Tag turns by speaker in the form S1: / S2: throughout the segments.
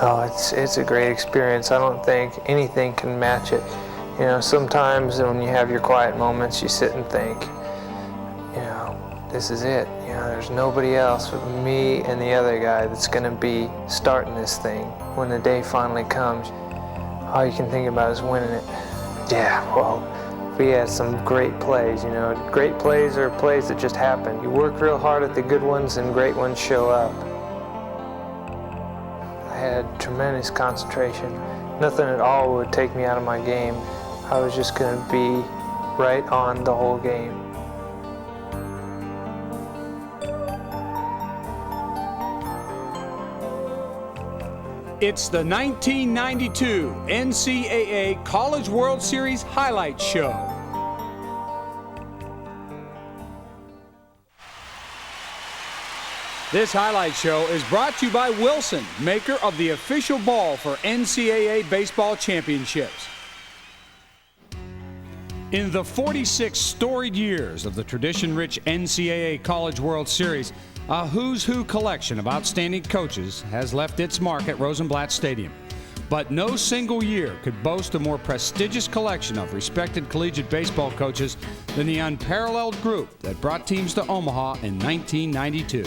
S1: Oh, it's a great experience. I don't think anything can match it. You know, sometimes when you have your quiet moments, you sit and think, you know, this is it. You know, there's nobody else but me and the other guy that's going to be starting this thing. When the day finally comes, all you can think about is winning it. Yeah, well, we had some great plays, you know. Great plays are plays that just happen. You work real hard at the good ones and great ones show up. I had tremendous concentration. Nothing at all would take me out of my game. I was just going to be right on the whole game.
S2: It's the 1992 NCAA College World Series Highlight Show. This highlight show is brought to you by Wilson, maker of the official ball for NCAA baseball championships. In the 46 storied years of the tradition-rich NCAA College World Series, a who's who collection of outstanding coaches has left its mark at Rosenblatt Stadium. But no single year could boast a more prestigious collection of respected collegiate baseball coaches than the unparalleled group that brought teams to Omaha in 1992.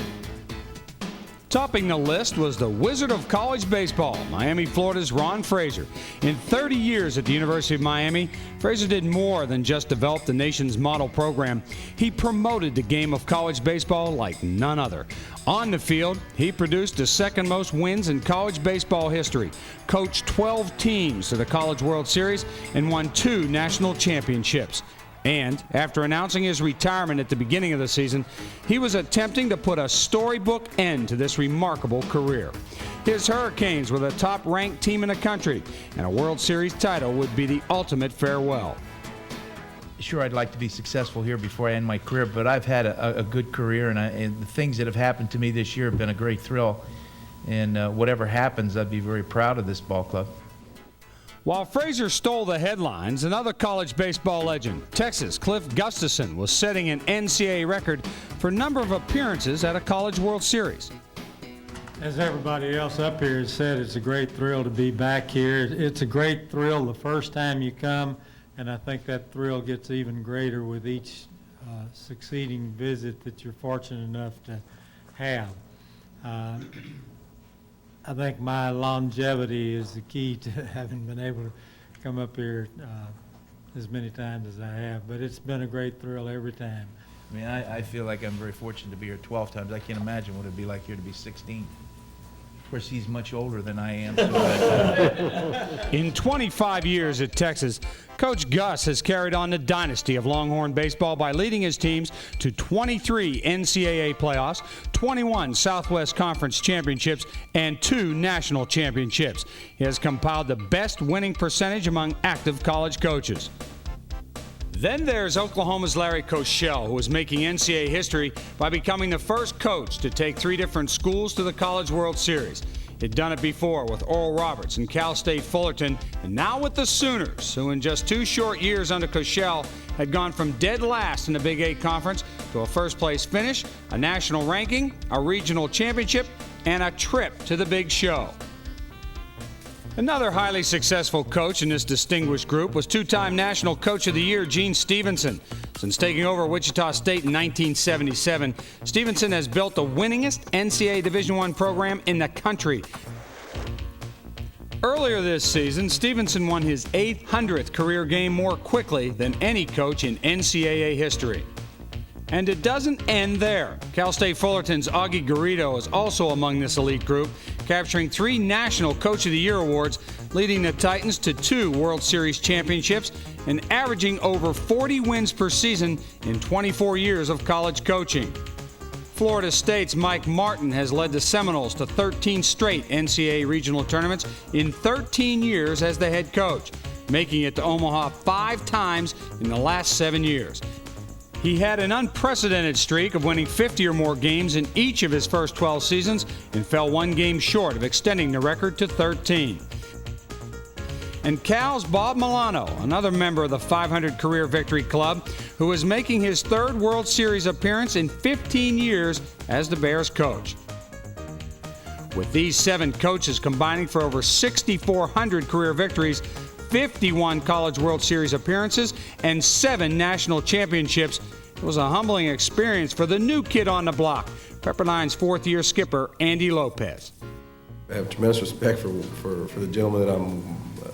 S2: Topping the list was the Wizard of College Baseball, Miami, Florida's Ron Fraser. In 30 years at the University of Miami, Fraser did more than just develop the nation's model program. He promoted the game of college baseball like none other. On the field, he produced the second most wins in college baseball history, coached 12 teams to the College World Series, and won 2 national championships. And after announcing his retirement at the beginning of the season, he was attempting to put a storybook end to this remarkable career. His Hurricanes were the top-ranked team in the country, and a World Series title would be the ultimate farewell.
S3: Sure, I'd like to be successful here before I end my career, but I've had a good career, and the things that have happened to me this year have been a great thrill. And whatever happens, I'd be very proud of this ball club.
S2: While Fraser stole the headlines, another college baseball legend, Texas' Cliff Gustafson, was setting an NCAA record for number of appearances at a College World Series.
S4: As everybody else up here has said, it's a great thrill to be back here. It's a great thrill the first time you come, and I think that thrill gets even greater with each succeeding visit that you're fortunate enough to have. I think my longevity is the key to having been able to come up here as many times as I have, but it's been a great thrill every time.
S3: I mean, I feel like I'm very fortunate to be here 12 times. I can't imagine what it'd be like here to be 16. Of course, he's much older than I am. So
S2: In 25 years at Texas, Coach Gus has carried on the dynasty of Longhorn baseball by leading his teams to 23 NCAA playoffs, 21 Southwest Conference championships, and 2 national championships. He has compiled the best winning percentage among active college coaches. Then there's Oklahoma's Larry Koshel, who is making NCAA history by becoming the first coach to take 3 different schools to the College World Series. He'd done it before with Oral Roberts and Cal State Fullerton, and now with the Sooners, who in just 2 short years under Koshel had gone from dead last in the Big 8 Conference to a first-place finish, a national ranking, a regional championship, and a trip to the Big Show. Another highly successful coach in this distinguished group was 2-time National Coach of the Year Gene Stevenson. Since taking over Wichita State in 1977, Stevenson has built the winningest NCAA Division I program in the country. Earlier this season, Stevenson won his 800th career game more quickly than any coach in NCAA history. And it doesn't end there. Cal State Fullerton's Augie Garrido is also among this elite group, capturing 3 National Coach of the Year awards, leading the Titans to 2 World Series championships and averaging over 40 wins per season in 24 years of college coaching. Florida State's Mike Martin has led the Seminoles to 13 straight NCAA regional tournaments in 13 years as the head coach, making it to Omaha 5 times in the last 7 years. He had an unprecedented streak of winning 50 or more games in each of his first 12 seasons and fell 1 game short of extending the record to 13. And Cal's Bob Milano, another member of the 500 Career Victory Club, who is making his 3rd World Series appearance in 15 years as the Bears coach. with these 7 coaches combining for over 6,400 career victories, 51 College World Series appearances, and 7 national championships. It was a humbling experience for the new kid on the block, Pepperdine's 4th-year skipper, Andy Lopez.
S5: I have tremendous respect for the gentlemen that I'm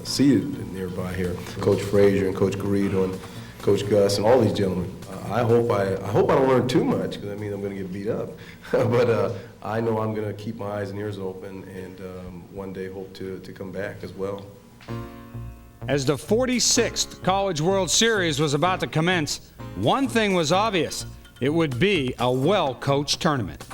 S5: seated nearby here, Coach Frazier and Coach Garrido and Coach Gus and all these gentlemen. I hope I don't learn too much, because I mean I'm going to get beat up. But I know I'm going to keep my eyes and ears open, and one day hope to come back as well.
S2: As the 46th College World Series was about to commence, one thing was obvious: it would be a well-coached tournament.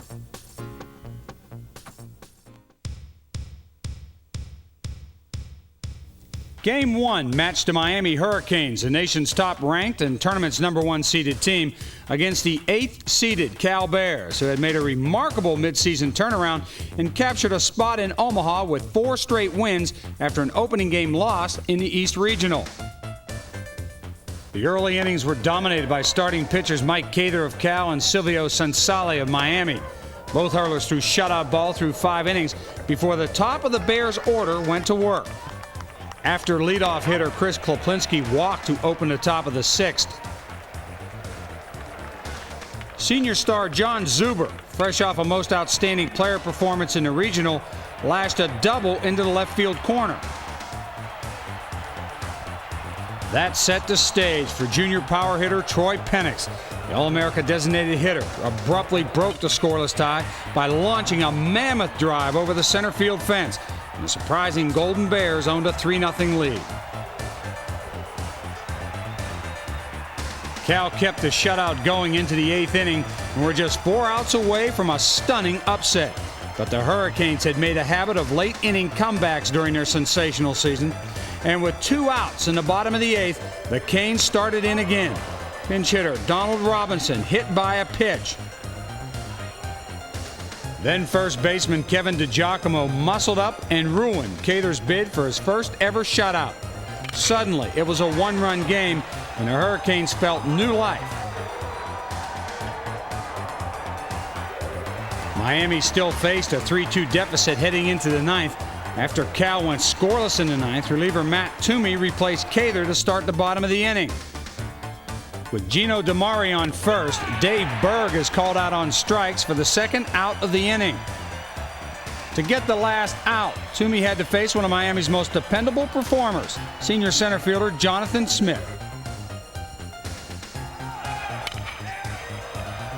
S2: Game 1 matched the Miami Hurricanes, the nation's top-ranked and tournament's #1 seeded team, against the 8th-seeded Cal Bears, who had made a remarkable midseason turnaround and captured a spot in Omaha with 4 straight wins after an opening game loss in the East Regional. The early innings were dominated by starting pitchers Mike Cather of Cal and Silvio Sansale of Miami. Both hurlers threw shutout ball through 5 innings before the top of the Bears' order went to work. After leadoff hitter Chris Kloplinski walked to open the top of the 6th. Senior star John Zuber, fresh off a most outstanding player performance in the regional, lashed a double into the left field corner. That set the stage for junior power hitter Troy Penix. The All-America designated hitter abruptly broke the scoreless tie by launching a mammoth drive over the center field fence. And the surprising Golden Bears owned a 3-0 lead. Cal kept the shutout going into the 8th inning and were just 4 outs away from a stunning upset. But the Hurricanes had made a habit of late-inning comebacks during their sensational season. And with 2 outs in the bottom of the 8th, the Canes started in again. Pinch hitter Donald Robinson hit by a pitch. Then first baseman Kevin DiGiacomo muscled up and ruined Cather's bid for his first ever shutout. Suddenly, it was a 1-run game, and the Hurricanes felt new life. Miami still faced a 3-2 deficit heading into the 9th. After Cal went scoreless in the 9th, reliever Matt Toomey replaced Cather to start the bottom of the inning. With Gino DeMari on first, Dave Berg is called out on strikes for the 2nd out of the inning. To get the last out, Toomey had to face one of Miami's most dependable performers, senior center fielder Jonathan Smith.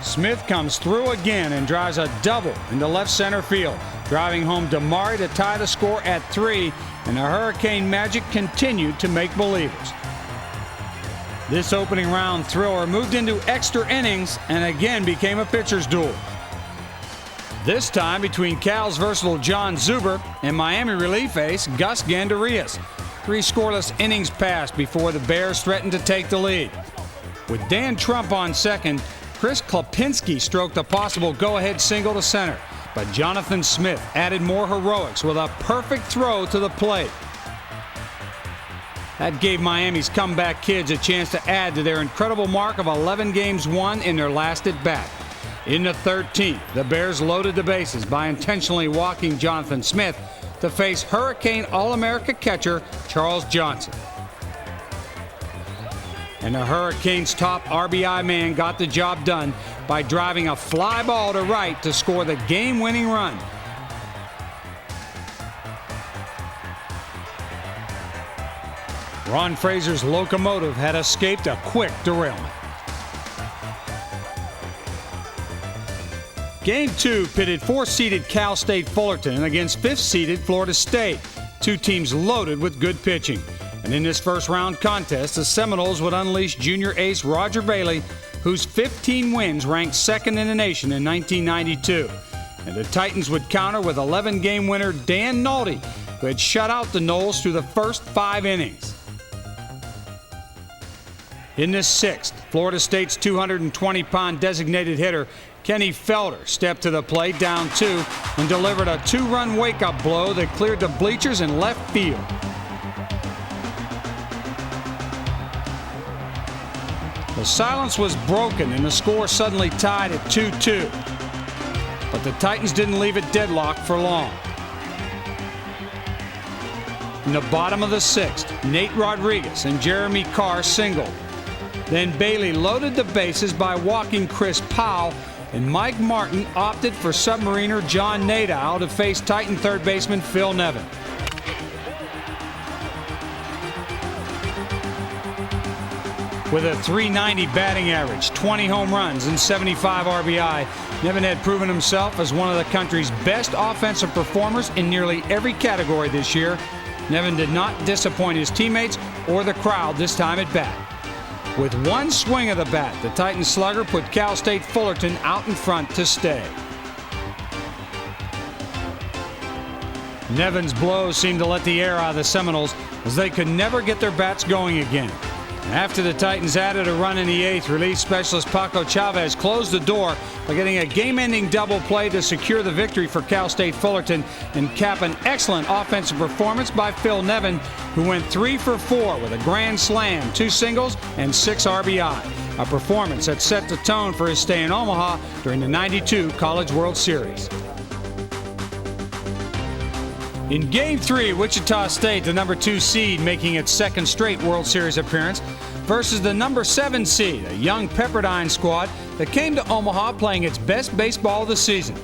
S2: Smith comes through again and drives a double into left center field, driving home DeMari to tie the score at 3, and the Hurricane magic continued to make believers. This opening round thriller moved into extra innings and again became a pitcher's duel. This time between Cal's versatile John Zuber and Miami relief ace Gus Gandarias. 3 scoreless innings passed before the Bears threatened to take the lead. With Dan Trump on second, Chris Klopinski stroked a possible go-ahead single to center, but Jonathan Smith added more heroics with a perfect throw to the plate. That gave Miami's comeback kids a chance to add to their incredible mark of 11 games won in their last at-bat. In the 13th, the Bears loaded the bases by intentionally walking Jonathan Smith to face Hurricane All-America catcher Charles Johnson. And the Hurricanes' top RBI man got the job done by driving a fly ball to right to score the game-winning run. Ron Fraser's locomotive had escaped a quick derailment. Game 2 pitted 4th-seeded Cal State Fullerton against 5th-seeded Florida State, 2 teams loaded with good pitching. And in this first-round contest, the Seminoles would unleash junior ace Roger Bailey, whose 15 wins ranked 2nd in the nation in 1992. And the Titans would counter with 11-game winner Dan Naldi, who had shut out the Noles through the first 5 innings. In the 6th, Florida State's 220-pound designated hitter Kenny Felder stepped to the plate down 2 and delivered a 2-run wake-up blow that cleared the bleachers in left field. The silence was broken and the score suddenly tied at 2-2. but the Titans didn't leave it deadlocked for long. In the bottom of the 6th, Nate Rodriguez and Jeremy Carr singled. Then Bailey loaded the bases by walking Chris Powell, and Mike Martin opted for submariner John Nadeau to face Titan third baseman Phil Nevin. With a .390 batting average, 20 home runs, and 75 RBI, Nevin had proven himself as one of the country's best offensive performers in nearly every category this year. Nevin did not disappoint his teammates or the crowd this time at bat. With one swing of the bat, the Titan slugger put Cal State Fullerton out in front to stay. Nevin's blows seemed to let the air out of the Seminoles as they could never get their bats going again. After the Titans added a run in the 8th, relief specialist Paco Chavez closed the door by getting a game-ending double play to secure the victory for Cal State Fullerton and cap an excellent offensive performance by Phil Nevin, who went 3 for 4 with a grand slam, 2 singles, and 6 RBI. A performance that set the tone for his stay in Omaha during the '92 College World Series. In Game 3, Wichita State, the number 2 seed, making its 2nd straight World Series appearance, versus the number 7 seed, a young Pepperdine squad that came to Omaha playing its best baseball of the season.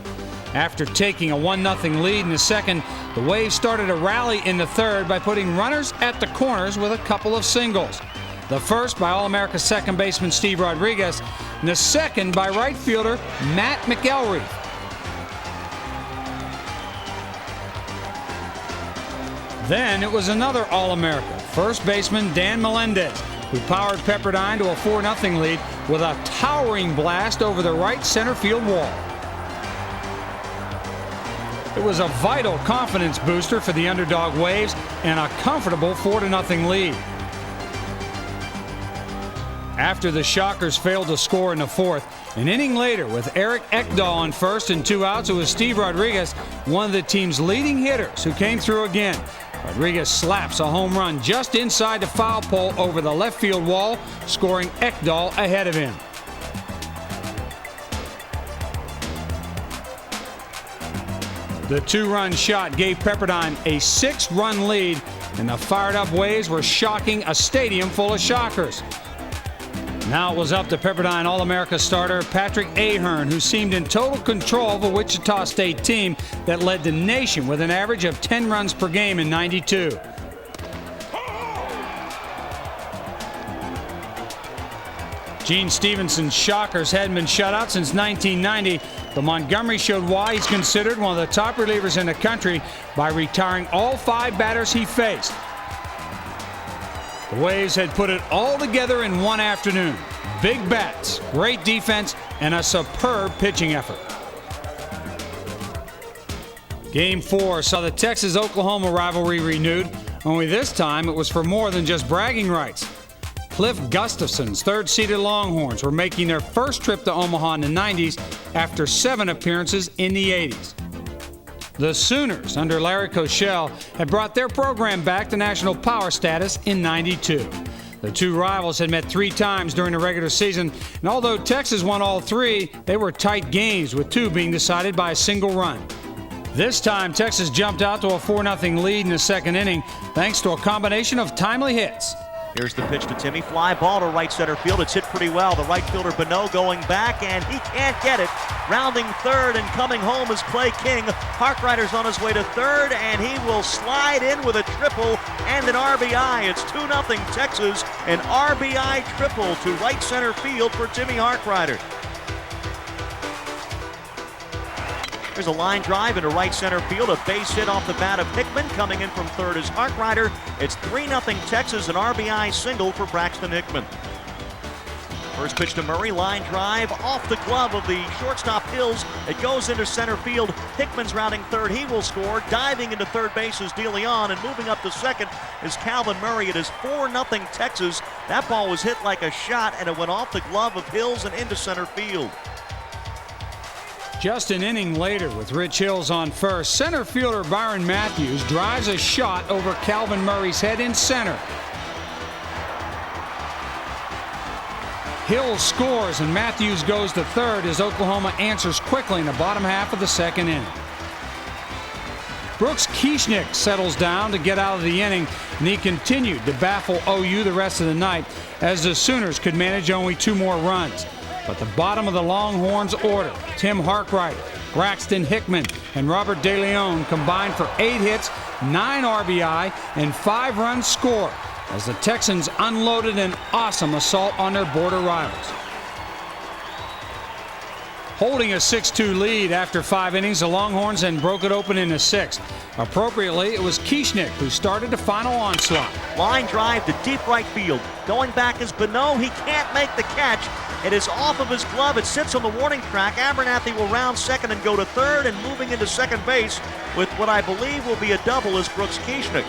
S2: After taking a 1-0 lead in the 2nd, the Waves started a rally in the 3rd by putting runners at the corners with a couple of singles. The first by All-America second baseman Steve Rodriguez, and the second by right fielder Matt McElreath. Then it was another All-America, first baseman Dan Melendez, who powered Pepperdine to a 4-0 lead with a towering blast over the right center field wall. It was a vital confidence booster for the underdog Waves and a comfortable 4-0 lead. After the Shockers failed to score in the 4th, an inning later with Eric Ekdahl on first and 2 outs, it was Steve Rodriguez, one of the team's leading hitters, who came through again. Rodriguez slaps a home run just inside the foul pole over the left field wall, scoring Ekdahl ahead of him. The 2-run shot gave Pepperdine a 6-run lead, and the fired-up Waves were shocking a stadium full of Shockers. Now it was up to Pepperdine All-America starter Patrick Ahern, who seemed in total control of a Wichita State team that led the nation with an average of 10 runs per game in '92. Gene Stevenson's Shockers hadn't been shut out since 1990, but Montgomery showed why he's considered one of the top relievers in the country by retiring all 5 batters he faced. The Waves had put it all together in one afternoon. Big bats, great defense, and a superb pitching effort. Game 4 saw the Texas-Oklahoma rivalry renewed, only this time it was for more than just bragging rights. Cliff Gustafson's third-seeded Longhorns were making their first trip to Omaha in the '90s after 7 appearances in the '80s. The Sooners, under Larry Koshel, had brought their program back to national power status in '92. The two rivals had met 3 times during the regular season, and although Texas won all 3, they were tight games, with 2 being decided by a single run. This time, Texas jumped out to a 4-0 lead in the 2nd inning, thanks to a combination of timely hits.
S6: Here's the pitch to Timmy. Fly ball to right center field. It's hit pretty well. The right fielder, Bonneau, going back, and he can't get it. Rounding third and coming home is Clay King. Harkrider's on his way to third, and he will slide in with a triple and an RBI. It's 2-0 Texas. An RBI triple to right center field for Timmy Harkrider. There's a line drive into right center field, a base hit off the bat of Hickman. Coming in from third is Harkrider. It's 3-0 Texas, an RBI single for Braxton Hickman. First pitch to Murray, line drive off the glove of the shortstop Hills. It goes into center field. Hickman's rounding third. He will score. Diving into third base is DeLeon, and moving up to second is Calvin Murray. It is 4-0 Texas. That ball was hit like a shot, and it went off the glove of Hills and into center field.
S2: Just an inning later, with Rich Hills on first, center fielder Byron Matthews drives a shot over Calvin Murray's head in center. Hill scores and Matthews goes to third as Oklahoma answers quickly in the bottom half of the second inning. Brooks Kieschnick settles down to get out of the inning, and he continued to baffle OU the rest of the night as the Sooners could manage only 2 more runs. But the bottom of the Longhorns order, Tim Harkrider, Braxton Hickman, and Robert DeLeon combined for 8 hits, 9 RBI, and 5 runs scored as the Texans unloaded an awesome assault on their border rivals. Holding a 6-2 lead after 5 innings, the Longhorns then broke it open in the 6th. Appropriately, it was Kieschnick who started the final onslaught.
S6: Line drive to deep right field. Going back is Bonneau. He can't make the catch. It is off of his glove. It sits on the warning track. Abernathy will round second and go to third, and moving into second base with what I believe will be a double is Brooks Kieschnick.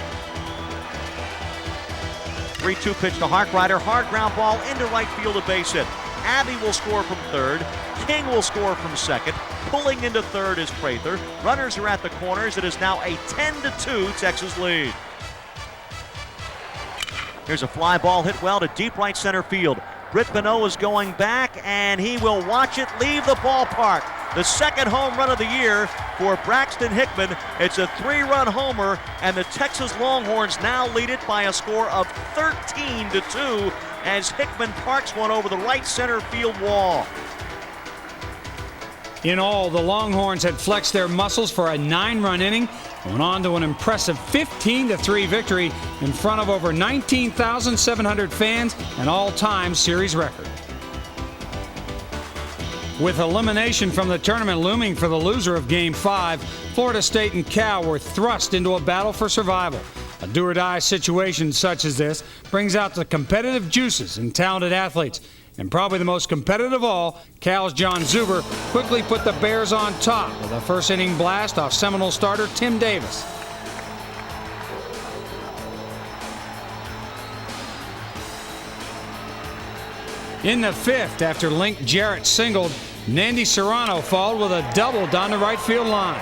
S6: 3-2 pitch to Harkrider. Hard ground ball into right field, a base hit. Abbey will score from third. King will score from second. Pulling into third is Prather. Runners are at the corners. It is now a 10-2 Texas lead. Here's a fly ball hit well to deep right center field. Britt Bonneau is going back, and he will watch it leave the ballpark. The second home run of the year for Braxton Hickman. It's a 3-run homer, and the Texas Longhorns now lead it by a score of 13-2 as Hickman parks one over the right center field wall.
S2: In all, the Longhorns had flexed their muscles for a 9-run inning and went on to an impressive 15-3 victory in front of over 19,700 fans, an all-time series record. With elimination from the tournament looming for the loser of Game 5, Florida State and Cal were thrust into a battle for survival. A do-or-die situation such as this brings out the competitive juices in talented athletes. And probably the most competitive of all, Cal's John Zuber quickly put the Bears on top with a first-inning blast off Seminole starter Tim Davis. In the 5th, after Link Jarrett singled, Nandy Serrano followed with a double down the right field line.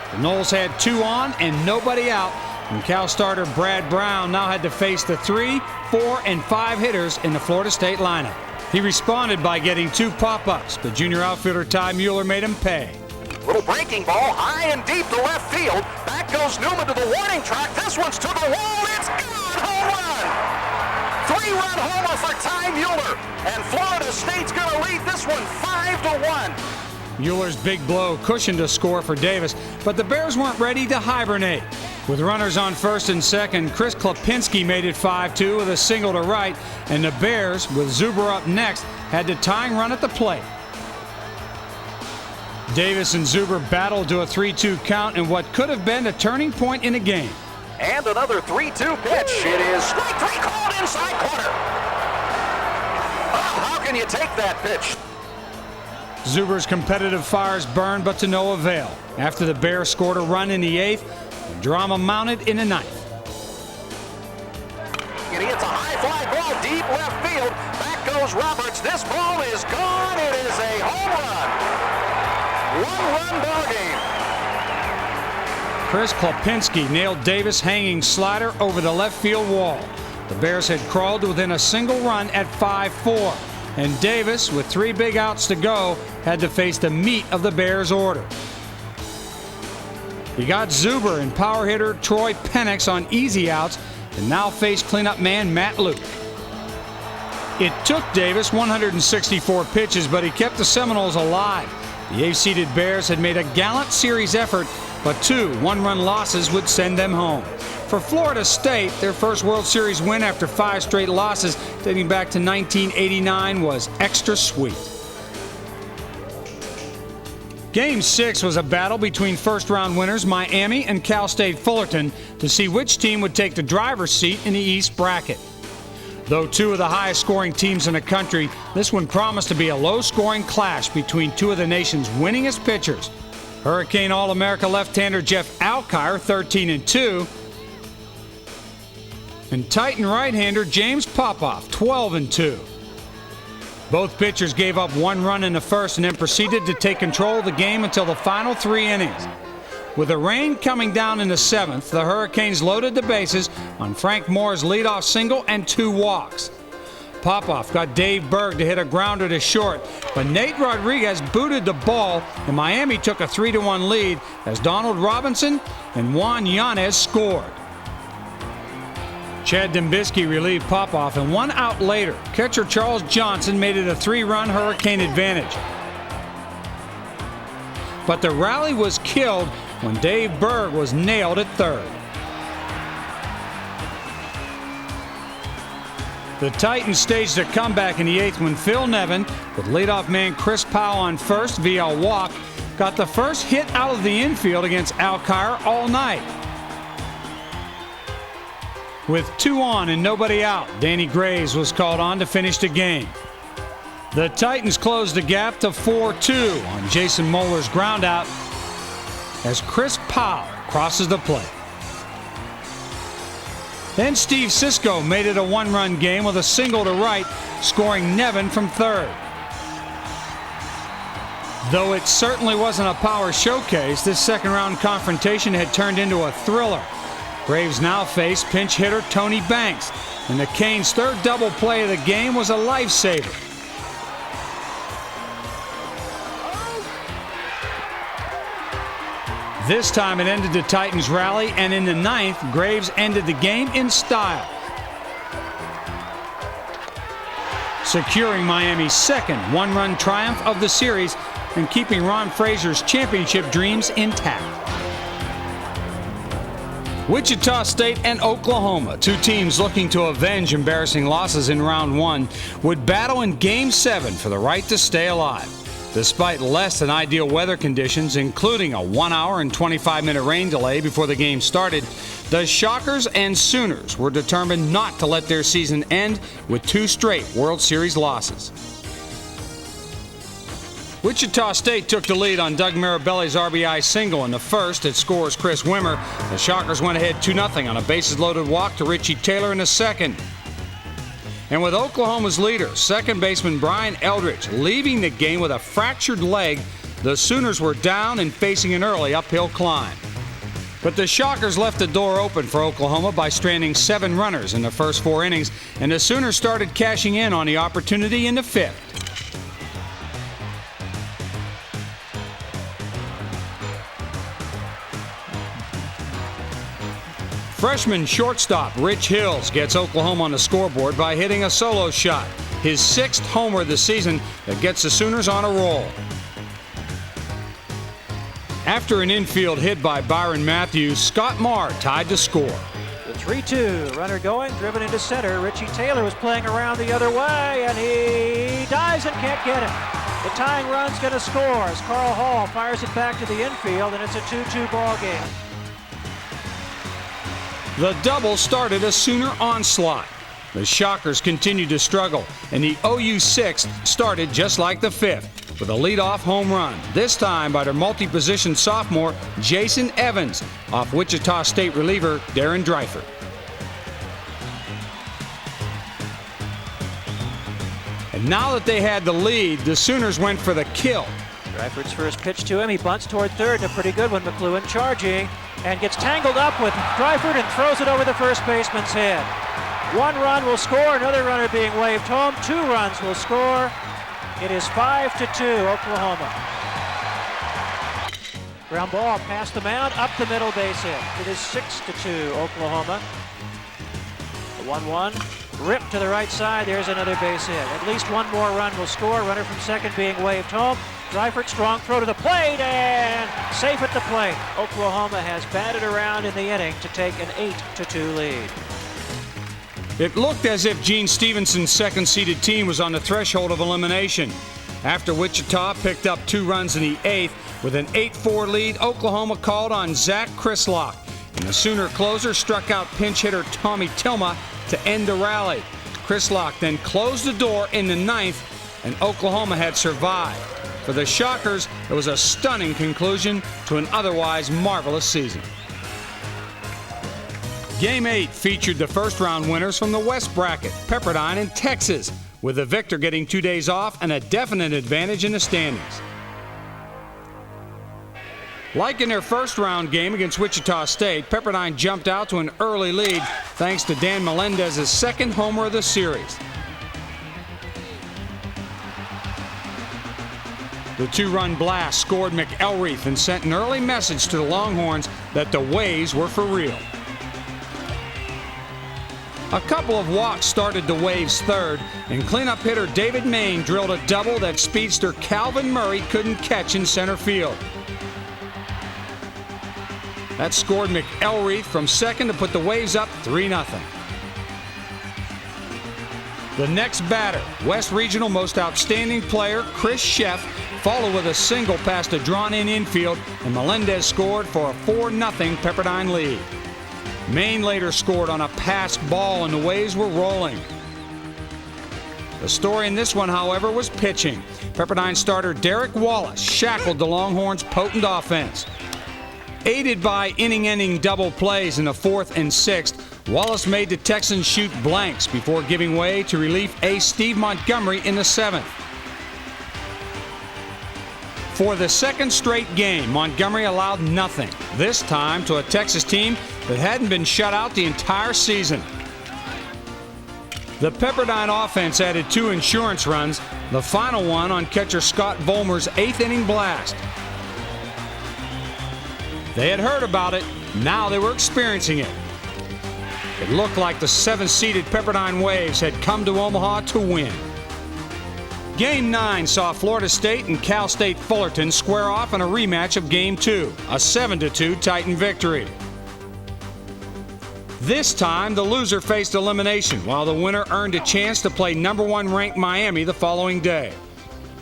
S2: The Noles had 2 on and nobody out, and Cal starter Brad Brown now had to face the 3, 4, and 5 hitters in the Florida State lineup. He responded by getting 2 pop-ups, but junior outfielder Ty Mueller made him pay.
S7: Little breaking ball, high and deep to left field. Back goes Newman to the warning track. This one's to the wall. It's gone. Home run. 3-run homer for Ty Mueller. And Florida State's going to lead this one 5-1.
S2: Mueller's big blow cushioned a score for Davis, but the Bears weren't ready to hibernate. With runners on first and second, Chris Klapinski made it 5-2 with a single to right, and the Bears, with Zuber up next, had the tying run at the plate. Davis and Zuber battled to a 3-2 count in what could have been a turning point in the game.
S7: And another 3-2 pitch. It is strike 3 called inside corner. Oh, how can you take that pitch?
S2: Zuber's competitive fires burned, but to no avail. After the Bears scored a run in the 8th, the drama mounted in the 9th.
S7: And he hits a high fly ball deep left field. Back goes Roberts. This ball is gone. It is a home run. 1-run ball game.
S2: Chris Klapinski nailed Davis' hanging slider over the left field wall. The Bears had crawled to within a single run at 5-4. And Davis, with 3 big outs to go, had to face the meat of the Bears' order. He got Zuber and power hitter Troy Penix on easy outs and now faced cleanup man Matt Luke. It took Davis 164 pitches, but he kept the Seminoles alive. The 8th-seeded Bears had made a gallant series effort, but 2 one-run losses would send them home. For Florida State, their first World Series win after 5 straight losses dating back to 1989 was extra sweet. Game 6 was a battle between first-round winners Miami and Cal State Fullerton to see which team would take the driver's seat in the East bracket. Though 2 of the highest-scoring teams in the country, this one promised to be a low-scoring clash between 2 of the nation's winningest pitchers. Hurricane All-America left-hander Jeff Alkire, 13-2, and Titan right-hander James Popoff, 12-2. Both pitchers gave up 1 run in the first and then proceeded to take control of the game until the final 3 innings. With the rain coming down in the 7th, the Hurricanes loaded the bases on Frank Moore's leadoff single and 2 walks. Popoff got Dave Berg to hit a grounder to short, but Nate Rodriguez booted the ball, and Miami took a 3-1 lead as Donald Robinson and Juan Yanez scored. Chad Dembski relieved Popoff, and 1 out later, catcher Charles Johnson made it a 3-run Hurricane advantage. But the rally was killed when Dave Berg was nailed at third. The Titans staged a comeback in the 8th when Phil Nevin, with leadoff man Chris Powell on first via a walk, got the first hit out of the infield against Al Kyer all night. With 2 on and nobody out, Danny Graves was called on to finish the game. The Titans closed the gap to 4-2 on Jason Moeller's groundout as Chris Powell crosses the plate. Then Steve Sisko made it a 1-run game with a single to right, scoring Nevin from third. Though it certainly wasn't a power showcase, this second-round confrontation had turned into a thriller. Braves now face pinch hitter Tony Banks, and the Canes' third double play of the game was a lifesaver. This time it ended the Titans' rally, and in the 9th, Graves ended the game in style, securing Miami's second 1-run triumph of the series and keeping Ron Frazier's championship dreams intact. Wichita State and Oklahoma, 2 teams looking to avenge embarrassing losses in round 1, would battle in Game 7 for the right to stay alive. Despite less than ideal weather conditions, including a 1-hour and 25-minute rain delay before the game started, the Shockers and Sooners were determined not to let their season end with 2 straight World Series losses. Wichita State took the lead on Doug Mirabelli's RBI single in the first. It scores Chris Wimmer. The Shockers went ahead 2-0 on a bases-loaded walk to Richie Taylor in the second. And with Oklahoma's leader, second baseman Brian Eldridge, leaving the game with a fractured leg, the Sooners were down and facing an early uphill climb. But the Shockers left the door open for Oklahoma by stranding 7 runners in the first 4 innings, and the Sooners started cashing in on the opportunity in the 5th. Freshman shortstop Rich Hills gets Oklahoma on the scoreboard by hitting a solo shot, his 6th homer of the season that gets the Sooners on a roll. After an infield hit by Byron Matthews, Scott Marr tied the score.
S8: The 3-2, runner going, driven into center. Richie Taylor was playing around the other way, and he dives and can't get it. The tying run's going to score as Carl Hall fires it back to the infield, and it's a 2-2 ball game.
S2: The double started a Sooner onslaught. The Shockers continued to struggle, and the OU 6th started just like the 5th, with a leadoff home run, this time by their multi-position sophomore Jason Evans off Wichita State reliever Darren Dreifert. And now that they had the lead, the Sooners went for the kill.
S8: Dreifert's first pitch to him. He bunts toward third, and a pretty good one. McLuhan charging and gets tangled up with Dreifert and throws it over the first baseman's head. 1 run will score, another runner being waved home. 2 runs will score. It is 5-2 Oklahoma. Ground ball past the mound, up the middle, base hit. It is 6-2 Oklahoma. The 1-1. Ripped to the right side, there's another base hit. At least 1 more run will score, runner from second being waved home. Dreifert, strong throw to the plate, and safe at the plate. Oklahoma has batted around in the inning to take an 8-2 lead.
S2: It looked as if Gene Stevenson's second-seeded team was on the threshold of elimination. After Wichita picked up 2 runs in the 8th, with an 8-4 lead, Oklahoma called on Zach Crislock, and the Sooner closer struck out pinch hitter Tommy Tilma to end the rally. Crislock then closed the door in the 9th, and Oklahoma had survived. For the Shockers, it was a stunning conclusion to an otherwise marvelous season. Game 8 featured the first-round winners from the West bracket, Pepperdine and Texas, with the victor getting 2 days off and a definite advantage in the standings. Like in their first-round game against Wichita State, Pepperdine jumped out to an early lead thanks to Dan Melendez's 2nd homer of the series. The two-run blast scored McElreath and sent an early message to the Longhorns that the Waves were for real. A couple of walks started the Waves' third, and cleanup hitter David Main drilled a double that speedster Calvin Murray couldn't catch in center field. That scored McElreath from second to put the Waves up 3-0. The next batter, West Regional Most Outstanding Player Chris Sheff, followed with a single past a drawn-in infield, and Melendez scored for a 4-0 Pepperdine lead. Maine later scored on a passed ball, and the Waves were rolling. The story in this one, however, was pitching. Pepperdine starter Derek Wallace shackled the Longhorns' potent offense. Aided by inning-ending double plays in the fourth and sixth, Wallace made the Texans shoot blanks before giving way to relief ace Steve Montgomery in the seventh. For the second straight game, Montgomery allowed nothing, this time to a Texas team that hadn't been shut out the entire season. The Pepperdine offense added 2 insurance runs, the final one on catcher Scott Vollmer's 8th inning blast. They had heard about it, now they were experiencing it. It looked like the 7th-seeded Pepperdine Waves had come to Omaha to win. Game 9 saw Florida State and Cal State Fullerton square off in a rematch of Game 2, a 7-2 Titan victory. This time, the loser faced elimination, while the winner earned a chance to play #1 ranked Miami the following day.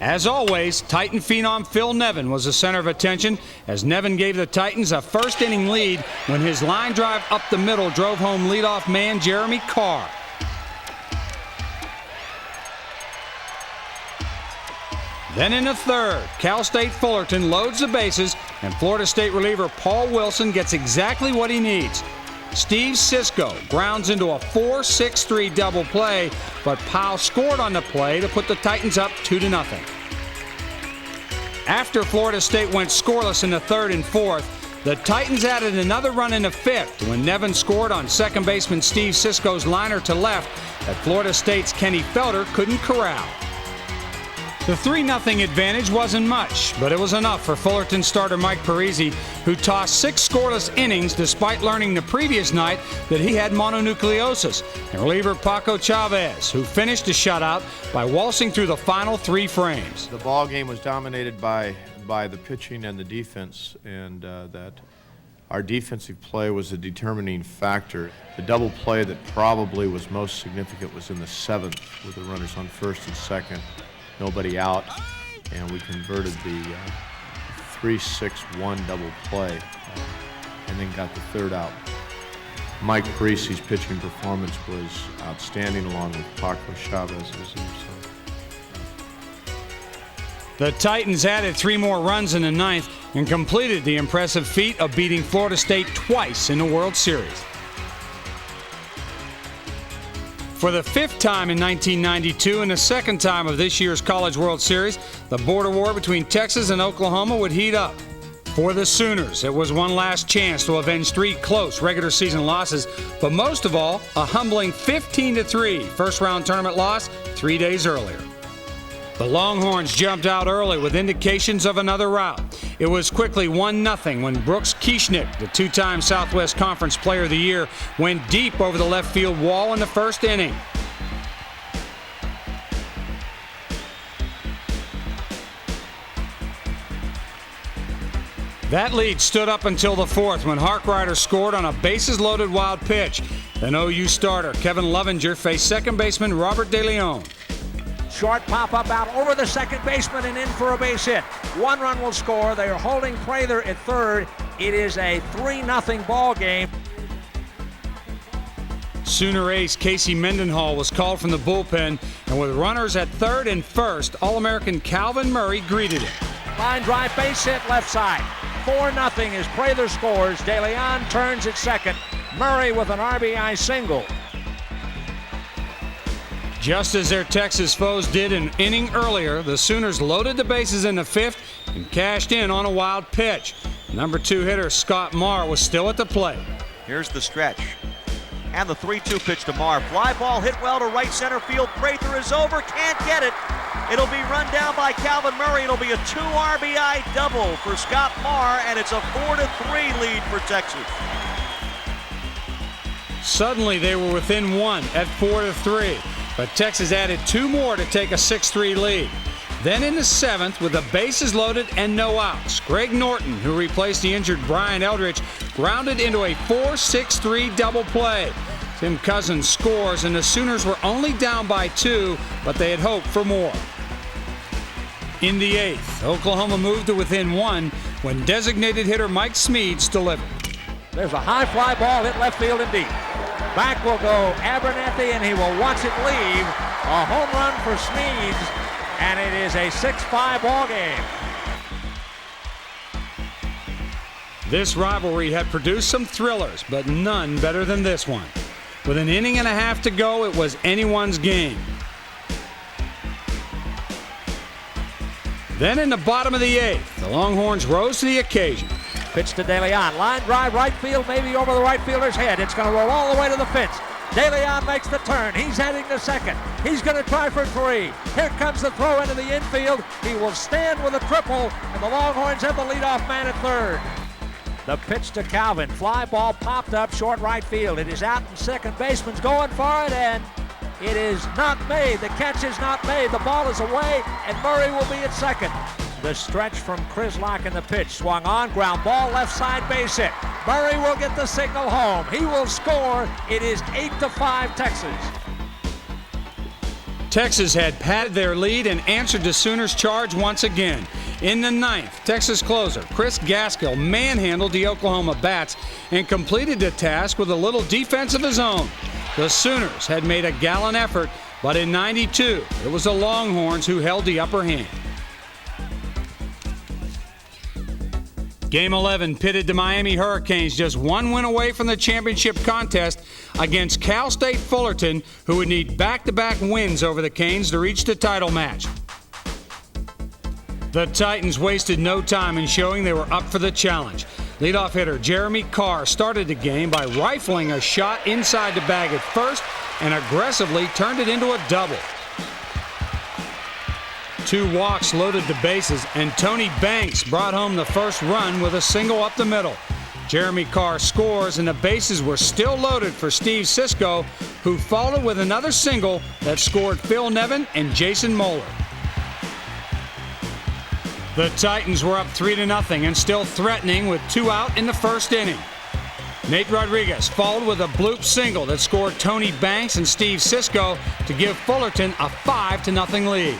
S2: As always, Titan phenom Phil Nevin was the center of attention as Nevin gave the Titans a first-inning lead when his line drive up the middle drove home leadoff man Jeremy Carr. Then in the third, Cal State Fullerton loads the bases, and Florida State reliever Paul Wilson gets exactly what he needs. Steve Sisko grounds into a 4-6-3 double play, but Powell scored on the play to put the Titans up 2-0. After Florida State went scoreless in the third and fourth, the Titans added another run in the fifth when Nevin scored on second baseman Steve Sisko's liner to left that Florida State's Kenny Felder couldn't corral. The 3-0 advantage wasn't much, but it was enough for Fullerton starter Mike Parisi, who tossed 6 scoreless innings despite learning the previous night that he had mononucleosis, and reliever Paco Chavez, who finished the shutout by waltzing through the final 3 frames.
S9: The ball game was dominated by the pitching and the defense, and that our defensive play was a determining factor. The double play that probably was most significant was in the 7th with the runners on first and second. Nobody out, and we converted the 3-6-1 double play and then got the third out. Mike Parisi's pitching performance was outstanding along with Paco Chavez's.
S2: The Titans added 3 more runs in the 9th and completed the impressive feat of beating Florida State twice in the World Series. For the 5th time in 1992 and the 2nd time of this year's College World Series, the border war between Texas and Oklahoma would heat up. For the Sooners, it was one last chance to avenge 3 close regular season losses, but most of all, a humbling 15-3 first-round tournament loss 3 days earlier. The Longhorns jumped out early with indications of another rout. It was quickly 1-0 when Brooks Kieschnick, the 2-time Southwest Conference Player of the Year, went deep over the left field wall in the first inning. That lead stood up until the 4th when Harkrider scored on a bases-loaded wild pitch. Then OU starter Kevin Lovinger faced second baseman Robert DeLeon.
S10: Short pop-up out over the second baseman and in for a base hit. 1 run will score. They are holding Prather at third. It is a 3-0 ball game.
S2: Sooner ace Casey Mendenhall was called from the bullpen, and with runners at third and first, All-American Calvin Murray greeted him.
S10: Line drive, base hit, left side. 4-0 as Prather scores. DeLeon turns at second. Murray with an RBI single.
S2: Just as their Texas foes did an inning earlier, the Sooners loaded the bases in the 5th and cashed in on a wild pitch. Number 2 hitter Scott Marr was still at the plate.
S6: Here's the stretch. And the 3-2 pitch to Marr. Fly ball hit well to right center field. Prather is over, can't get it. It'll be run down by Calvin Murray. It'll be a 2 RBI double for Scott Marr, and it's a 4-3 lead for Texas.
S2: Suddenly they were within 1 at 4-3, but Texas added 2 more to take a 6-3 lead. Then in the 7th, with the bases loaded and no outs, Greg Norton, who replaced the injured Brian Eldridge, grounded into a 4-6-3 double play. Tim Cousins scores, and the Sooners were only down by 2, but they had hoped for more. In the 8th, Oklahoma moved to within 1 when designated hitter Mike Smeads delivered.
S10: There's a high fly ball hit left field and deep. Back will go Abernathy, and he will watch it leave. A home run for Smeads, and it is a 6-5 ball game.
S2: This rivalry had produced some thrillers, but none better than this one. With an inning and a half to go, it was anyone's game. Then in the bottom of the 8th, the Longhorns rose to the occasion.
S10: Pitch to De Leon. Line drive right field, maybe over the right fielder's head. It's going to roll all the way to the fence. De Leon makes the turn. He's heading to second. He's going to try for 3. Here comes the throw into the infield. He will stand with a triple, and the Longhorns have the leadoff man at third. The pitch to Calvin. Fly ball popped up short right field. It is out, and second baseman's going for it, and it is not made. The catch is not made. The ball is away, and Murray will be at second. The stretch from Krislock in the pitch. Swung on, ground ball, left side base hit. Murray will get the signal home. He will score. It is 8-5 Texas.
S2: Texas had padded their lead and answered the Sooners' charge once again. In the 9th, Texas closer Chris Gaskill manhandled the Oklahoma bats and completed the task with a little defense of his own. The Sooners had made a gallant effort, but in '92, it was the Longhorns who held the upper hand. Game 11 pitted the Miami Hurricanes just 1 win away from the championship contest against Cal State Fullerton, who would need back-to-back wins over the Canes to reach the title match. The Titans wasted no time in showing they were up for the challenge. Leadoff hitter Jeremy Carr started the game by rifling a shot inside the bag at first and aggressively turned it into a double. 2 walks loaded the bases, and Tony Banks brought home the first run with a single up the middle. Jeremy Carr scores, and the bases were still loaded for Steve Sisko, who followed with another single that scored Phil Nevin and Jason Moeller. The Titans were up 3-0 and still threatening with 2 out in the first inning. Nate Rodriguez followed with a bloop single that scored Tony Banks and Steve Sisko to give Fullerton a 5-0 lead.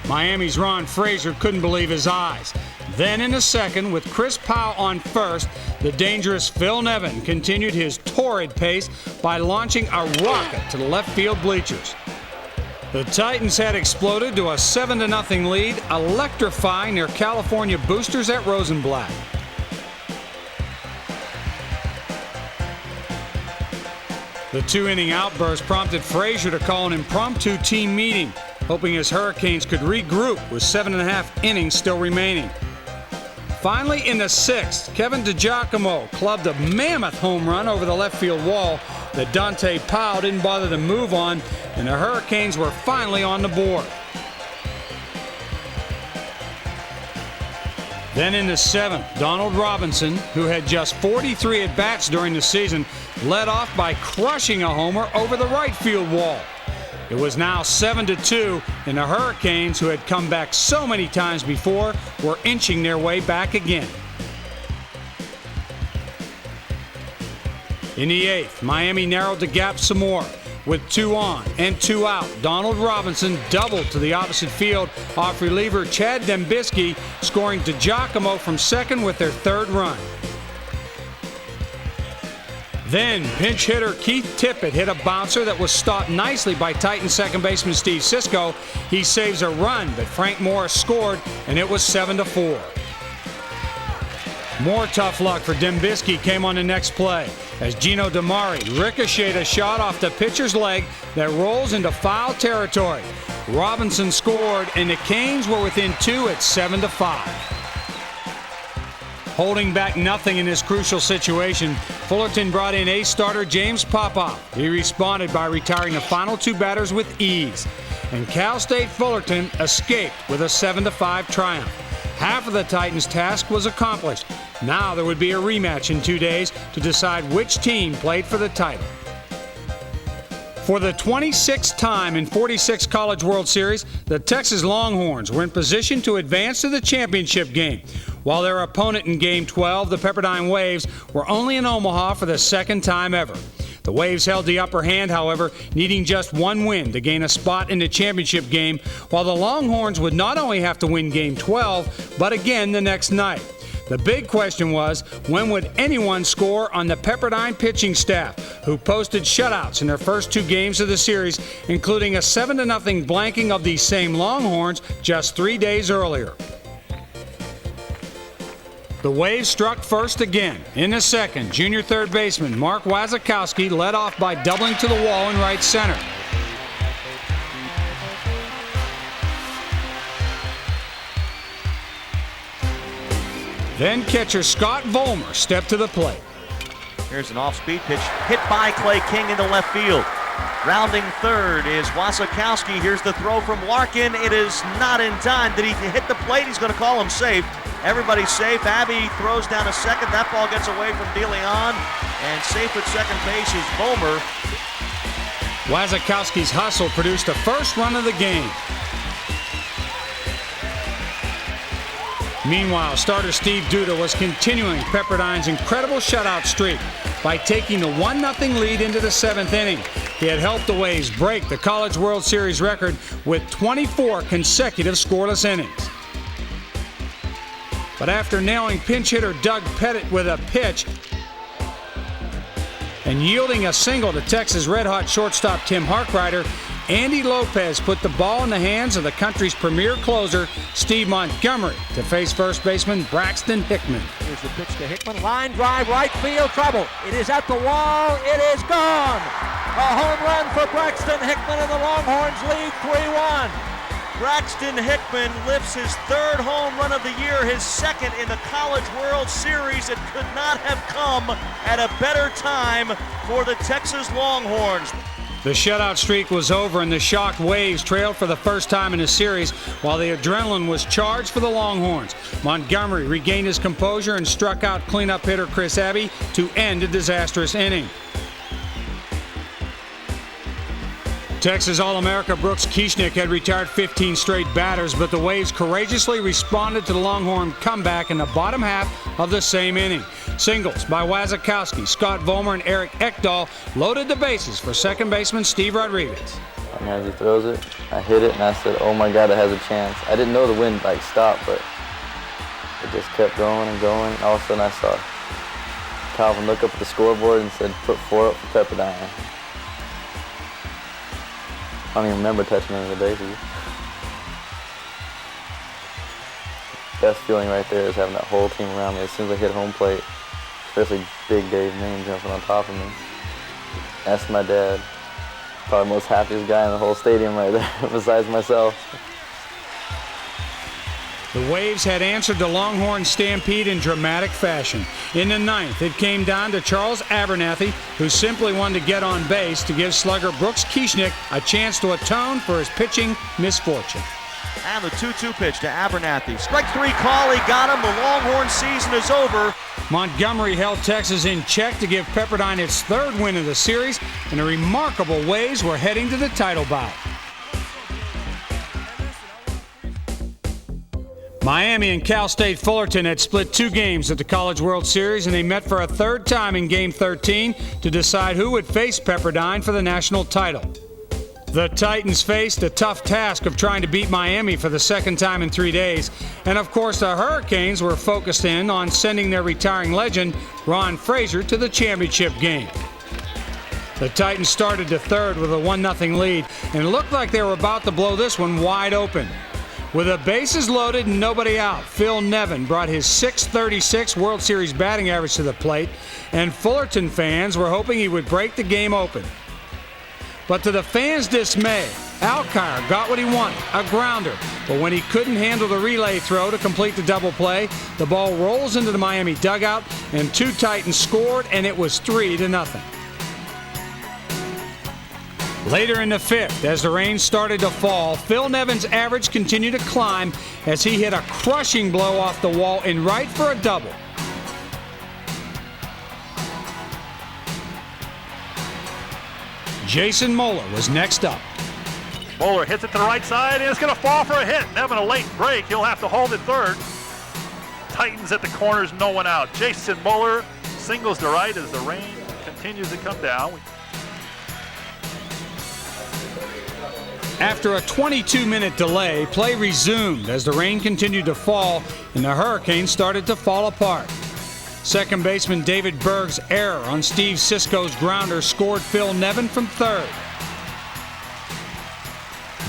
S2: Miami's Ron Frazier couldn't believe his eyes. Then in the second, with Chris Powell on first, the dangerous Phil Nevin continued his torrid pace by launching a rocket to the left field bleachers. The Titans had exploded to a 7-0 lead, electrifying their California boosters at Rosenblatt. The 2-inning outburst prompted Frazier to call an impromptu team meeting, hoping his Hurricanes could regroup with 7.5 innings still remaining. Finally, in the 6th, Kevin DiGiacomo clubbed a mammoth home run over the left field wall that Dante Powell didn't bother to move on, and the Hurricanes were finally on the board. Then in the 7th, Donald Robinson, who had just 43 at-bats during the season, led off by crushing a homer over the right field wall. It was now 7-2, and the Hurricanes, who had come back so many times before, were inching their way back again. In the 8th, Miami narrowed the gap some more. With 2 on and 2 out, Donald Robinson doubled to the opposite field off reliever Chad Dembisky, scoring DiGiacomo from second with their 3rd run. Then pinch hitter Keith Tippett hit a bouncer that was stopped nicely by Titans second baseman Steve Sisko. He saves a run, but Frank Morris scored, and it was 7-4. More tough luck for Dembisky came on the next play as Gino DiMari ricocheted a shot off the pitcher's leg that rolls into foul territory. Robinson scored, and the Canes were within 2 at 7-5. Holding back nothing in this crucial situation, Fullerton brought in ace starter James Popoff. He responded by retiring the final 2 batters with ease. And Cal State Fullerton escaped with a 7-5 triumph. Half of the Titans' task was accomplished. Now there would be a rematch in 2 days to decide which team played for the title. For the 26th time in 46 College World Series, the Texas Longhorns were in position to advance to the championship game, while their opponent in Game 12, the Pepperdine Waves, were only in Omaha for the second time ever. The Waves held the upper hand, however, needing just 1 win to gain a spot in the championship game, while the Longhorns would not only have to win Game 12, but again the next night. The big question was, when would anyone score on the Pepperdine pitching staff, who posted shutouts in their first 2 games of the series, including a 7-0 blanking of these same Longhorns just 3 days earlier. The Waves struck first again. In the second, junior third baseman Mark Wazakowski led off by doubling to the wall in right center. Then catcher Scott Vollmer stepped to the plate.
S6: Here's an off-speed pitch hit by Clay King into left field. Rounding third is Wasikowski. Here's the throw from Larkin. It is not in time. Did he hit the plate? He's going to call him safe. Everybody's safe. Abbey throws down a second. That ball gets away from DeLeon. And safe at second base is Vollmer.
S2: Wasikowski's hustle produced the first run of the game. Meanwhile, starter Steve Duda was continuing Pepperdine's incredible shutout streak by taking the 1-0 lead into the 7th inning. He had helped the Waves break the College World Series record with 24 consecutive scoreless innings. But after nailing pinch hitter Doug Pettit with a pitch and yielding a single to Texas Red-Hot shortstop Tim Harkrider, Andy Lopez put the ball in the hands of the country's premier closer, Steve Montgomery, to face first baseman Braxton Hickman.
S10: Here's the pitch to Hickman. Line drive, right field, trouble. It is at the wall. It is gone. A home run for Braxton Hickman, and the Longhorns lead 3-1.
S6: Braxton Hickman lifts his 3rd home run of the year, his 2nd in the College World Series. It could not have come at a better time for the Texas Longhorns.
S2: The shutout streak was over and the shocked Waves trailed for the first time in the series, while the adrenaline was charged for the Longhorns. Montgomery regained his composure and struck out cleanup hitter Chris Abbey to end a disastrous inning. Texas All-America Brooks Kieschnick had retired 15 straight batters, but the Waves courageously responded to the Longhorn comeback in the bottom half of the same inning. Singles by Wasikowski, Scott Vollmer, and Eric Ekdahl loaded the bases for second baseman Steve Rodriguez.
S11: And as he throws it, I hit it, and I said, oh my God, it has a chance. I didn't know the wind stopped, but it just kept going and going. And all of a sudden I saw Calvin look up at the scoreboard and said, put 4 up for Pepperdine. I don't even remember touching any of the bases. Best feeling right there is having that whole team around me as soon as I hit home plate, especially Big Dave Main jumping on top of me. That's my dad. Probably the most happiest guy in the whole stadium right there, besides myself.
S2: The Waves had answered the Longhorn stampede in dramatic fashion. In the 9th, it came down to Charles Abernathy, who simply wanted to get on base to give slugger Brooks Kieschnick a chance to atone for his pitching misfortune.
S6: And the 2-2 pitch to Abernathy. Strike 3 call, he got him. The Longhorn season is over.
S2: Montgomery held Texas in check to give Pepperdine its 3rd win of the series, and the remarkable Waves were heading to the title bout. Miami and Cal State Fullerton had split 2 games at the College World Series, and they met for a 3rd time in Game 13 to decide who would face Pepperdine for the national title. The Titans faced a tough task of trying to beat Miami for the 2nd time in 3 days, and of course the Hurricanes were focused in on sending their retiring legend, Ron Frazier, to the championship game. The Titans started the 3rd with a 1-0 lead, and it looked like they were about to blow this one wide open. With the bases loaded and nobody out, Phil Nevin brought his .636 World Series batting average to the plate, and Fullerton fans were hoping he would break the game open. But to the fans' dismay, Alkire got what he wanted, a grounder. But when he couldn't handle the relay throw to complete the double play, the ball rolls into the Miami dugout, and 2 Titans scored, and it was 3-0. Later in the 5th, as the rain started to fall, Phil Nevin's average continued to climb as he hit a crushing blow off the wall in right for a double. Jason Moeller was next up.
S12: Moeller hits it to the right side, and it's going to fall for a hit. Nevin a late break. He'll have to hold it third. Titans at the corners, no one out. Jason Moeller singles to right as the rain continues to come down.
S2: After a 22-minute delay, play resumed as the rain continued to fall and the Hurricanes started to fall apart. Second baseman David Berg's error on Steve Sisko's grounder scored Phil Nevin from third.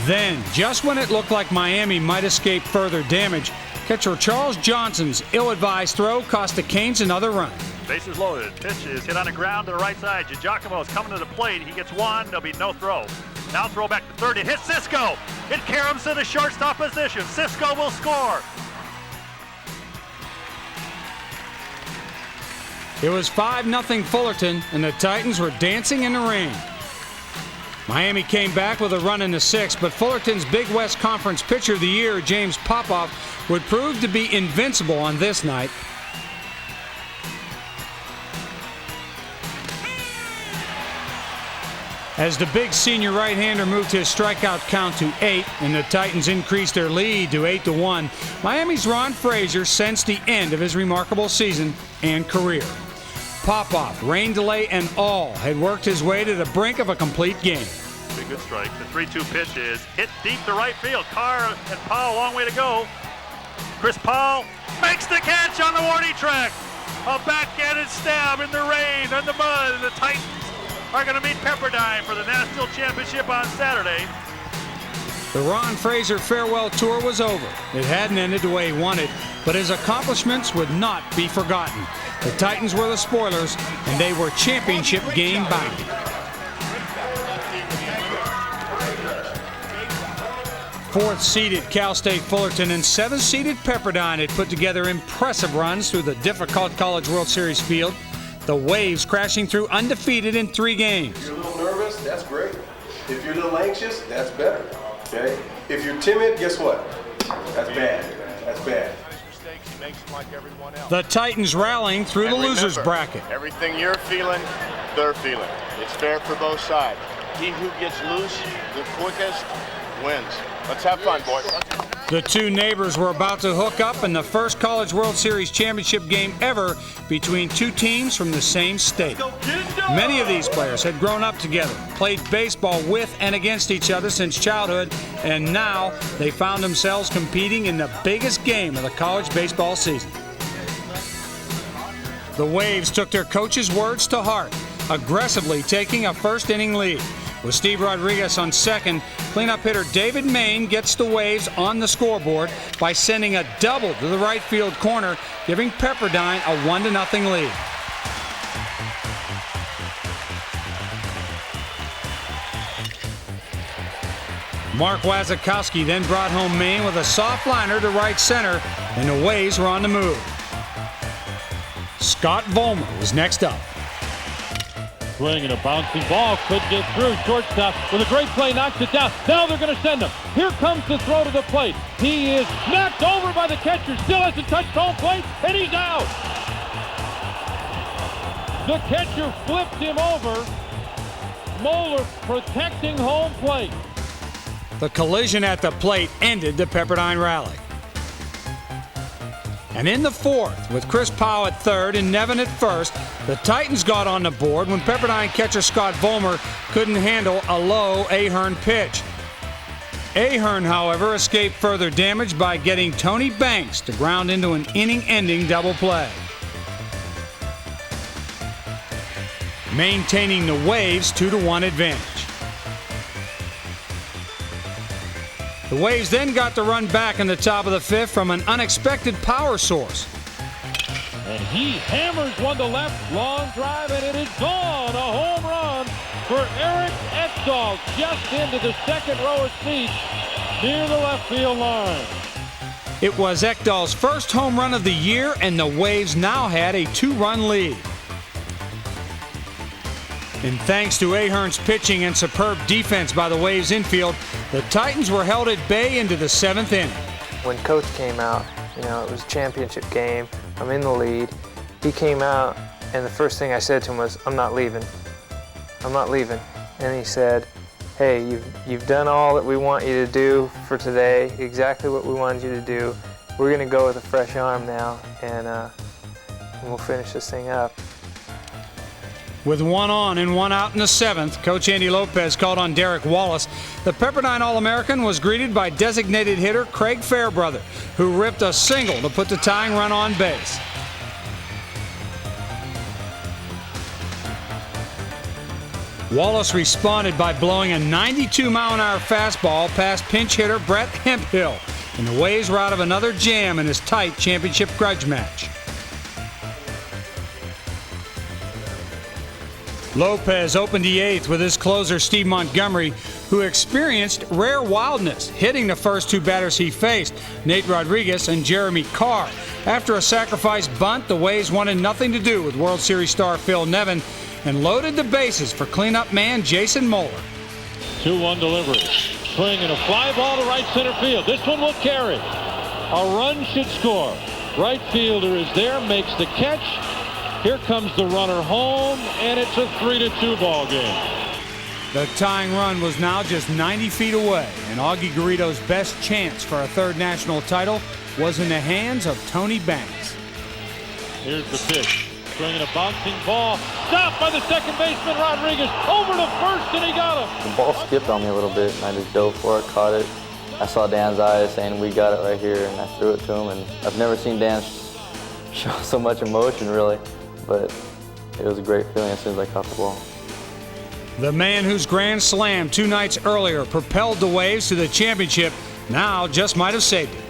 S2: Then, just when it looked like Miami might escape further damage, catcher Charles Johnson's ill-advised throw cost the Canes another run.
S12: Bases loaded. Pitch is hit on the ground to the right side. Giacomo is coming to the plate. He gets one. There'll be no throw. Now throw back to third. It hits Sisko. It caroms to the shortstop position. Sisko will score.
S2: It was 5-0 Fullerton, and the Titans were dancing in the rain. Miami came back with a run in the 6th, but Fullerton's Big West Conference Pitcher of the Year, James Popoff, would prove to be invincible on this night. As the big senior right-hander moved his strikeout count to 8 and the Titans increased their lead to 8-1, Miami's Ron Frazier sensed the end of his remarkable season and career. Popoff, rain delay and all, had worked his way to the brink of a complete game.
S12: Big good strike. The 3-2 pitch is hit deep to right field. Carr and Powell, a long way to go. Chris Powell makes the catch on the warning track. A backhanded stab in the rain and the mud, and the Titans are going to meet Pepperdine for the National Championship on Saturday.
S2: The Ron Frazier farewell tour was over. It hadn't ended the way he wanted, but his accomplishments would not be forgotten. The Titans were the spoilers, and they were championship game bound. Fourth-seeded Cal State Fullerton and seventh-seeded Pepperdine had put together impressive runs through the difficult College World Series field. The Waves crashing through undefeated in 3 games.
S5: If you're a little nervous, that's great. If you're a little anxious, that's better. Okay? If you're timid, guess what? That's bad. That's bad.
S2: The Titans rallying through the losers bracket.
S9: Everything you're feeling, they're feeling. It's fair for both sides. He who gets loose the quickest wins. Let's have fun, boys.
S2: The two neighbors were about to hook up in the first College World Series championship game ever between two teams from the same state. Many of these players had grown up together, played baseball with and against each other since childhood, and now they found themselves competing in the biggest game of the college baseball season. The Waves took their coach's words to heart, aggressively taking a first-inning lead. With Steve Rodriguez on second, cleanup hitter David Main gets the Waves on the scoreboard by sending a double to the right field corner, giving Pepperdine a 1-0 lead. Mark Wazakowski then brought home Main with a soft liner to right center, and the Waves were on the move. Scott Vollmer was next up.
S13: Swing and a bouncing ball, could get through. Shortstop with a great play, knocks it down. Now they're going to send him. Here comes the throw to the plate. He is knocked over by the catcher, still hasn't touched home plate, and he's out. The catcher flipped him over. Moeller protecting home plate.
S2: The collision at the plate ended the Pepperdine rally. And in the fourth, with Chris Powell at third and Nevin at first, the Titans got on the board when Pepperdine catcher Scott Vollmer couldn't handle a low Ahern pitch. Ahern, however, escaped further damage by getting Tony Banks to ground into an inning-ending double play. Maintaining the Waves' 2-1 advantage. The Waves then got the run back in the top of the fifth from an unexpected power source.
S13: And he hammers one to left, long drive, and it is gone. A home run for Eric Ekdahl, just into the second row of seats near the left field line.
S2: It was Ekdahl's first home run of the year, and the Waves now had a 2-run lead. And thanks to Ahern's pitching and superb defense by the Waves infield, the Titans were held at bay into the 7th inning.
S1: When Coach came out, you know, it was a championship game. I'm in the lead. He came out, and the first thing I said to him was, "I'm not leaving. I'm not leaving." And he said, "Hey, you've done all that we want you to do for today, exactly what we wanted you to do. We're going to go with a fresh arm now, and we'll finish this thing up."
S2: With 1 on and 1 out in the 7th, Coach Andy Lopez called on Derek Wallace. The Pepperdine All-American was greeted by designated hitter Craig Fairbrother, who ripped a single to put the tying run on base. Wallace responded by blowing a 92-mile-an-hour fastball past pinch hitter Brett Hemphill, and the Waves were out of another jam in this tight championship grudge match. Lopez opened the 8th with his closer Steve Montgomery, who experienced rare wildness, hitting the first 2 batters he faced, Nate Rodriguez and Jeremy Carr. After a sacrifice bunt, the Waves wanted nothing to do with World Series star Phil Nevin and loaded the bases for cleanup man Jason Moeller.
S13: 2-1 delivery. Swing and a fly ball to right center field. This one will carry. A run should score. Right fielder is there, makes the catch. Here comes the runner home, and it's a 3-2 ball game.
S2: The tying run was now just 90 feet away, and Augie Garrido's best chance for a 3rd national title was in the hands of Tony Banks.
S13: Here's the pitch. Swinging a bouncing ball. Stopped by the second baseman, Rodriguez. Over to first, and he got him.
S11: The ball skipped on me a little bit, and I just dove for it, caught it. I saw Dan's eyes saying, "We got it right here," and I threw it to him. And I've never seen Dan show so much emotion, really. But it was a great feeling as soon as I caught the ball.
S2: The man whose grand slam 2 nights earlier propelled the Waves to the championship now just might have saved it.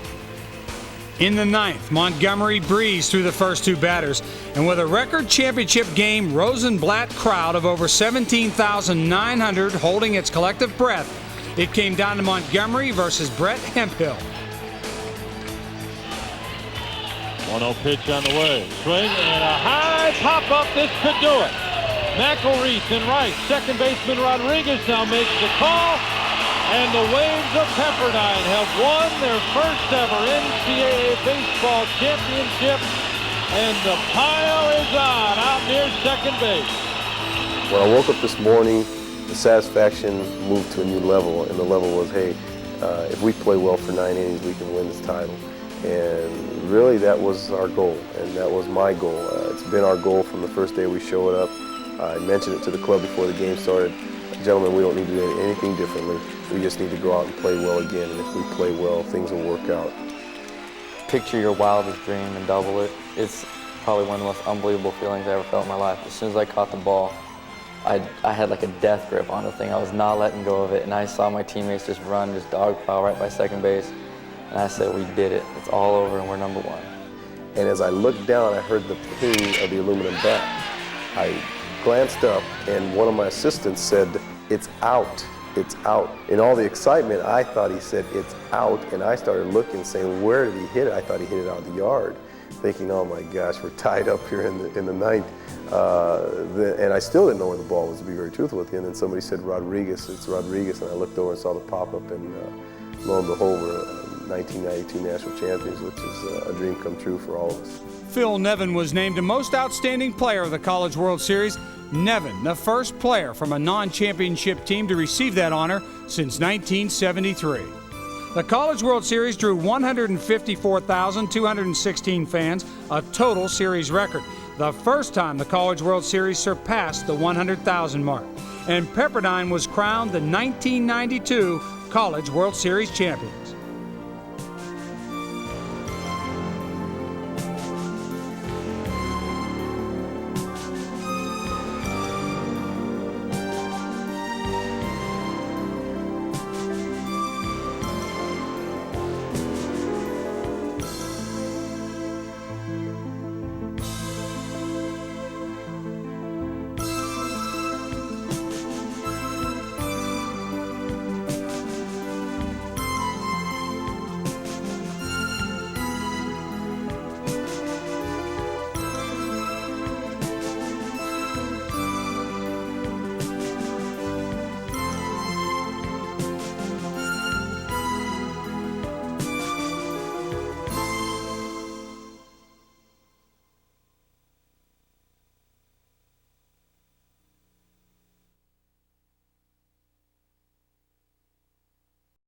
S2: In the 9th, Montgomery breezed through the first 2 batters, and with a record championship game Rosenblatt crowd of over 17,900 holding its collective breath, it came down to Montgomery versus Brett Hemphill.
S13: 1-0 pitch on the way. Swing and a high pop-up. This could do it. McElreath in right. Second baseman Rodriguez now makes the call. And the Waves of Pepperdine have won their first ever NCAA baseball championship. And the pile is on out near second base.
S5: When I woke up this morning, the satisfaction moved to a new level. And the level was, hey, if we play well for 9 innings, we can win this title. And really, that was our goal, and that was my goal. It's been our goal from the first day we showed up. I mentioned it to the club before the game started. Gentlemen, we don't need to do anything differently. We just need to go out and play well again, and if we play well, things will work out.
S11: Picture your wildest dream and double it. It's probably one of the most unbelievable feelings I ever felt in my life. As soon as I caught the ball, I had like a death grip on the thing. I was not letting go of it, and I saw my teammates just run, just dogpile right by second base. And I said, we did it. It's all over, and we're number 1.
S5: And as I looked down, I heard the ping of the aluminum bat. I glanced up, and one of my assistants said, "It's out, it's out." In all the excitement, I thought he said, "It's out," and I started looking, saying, where did he hit it? I thought he hit it out of the yard, thinking, oh my gosh, we're tied up here in the 9th. And I still didn't know where the ball was, to be very truthful with you. And then somebody said, Rodriguez, it's Rodriguez, and I looked over and saw the pop-up, and lo and behold, we're 1992 national champions, which is a dream come true for all of us.
S2: Phil Nevin was named the most outstanding player of the College World Series. Nevin, the first player from a non-championship team to receive that honor since 1973. The College World Series drew 154,216 fans, a total series record. The first time the College World Series surpassed the 100,000 mark. And Pepperdine was crowned the 1992 College World Series champion.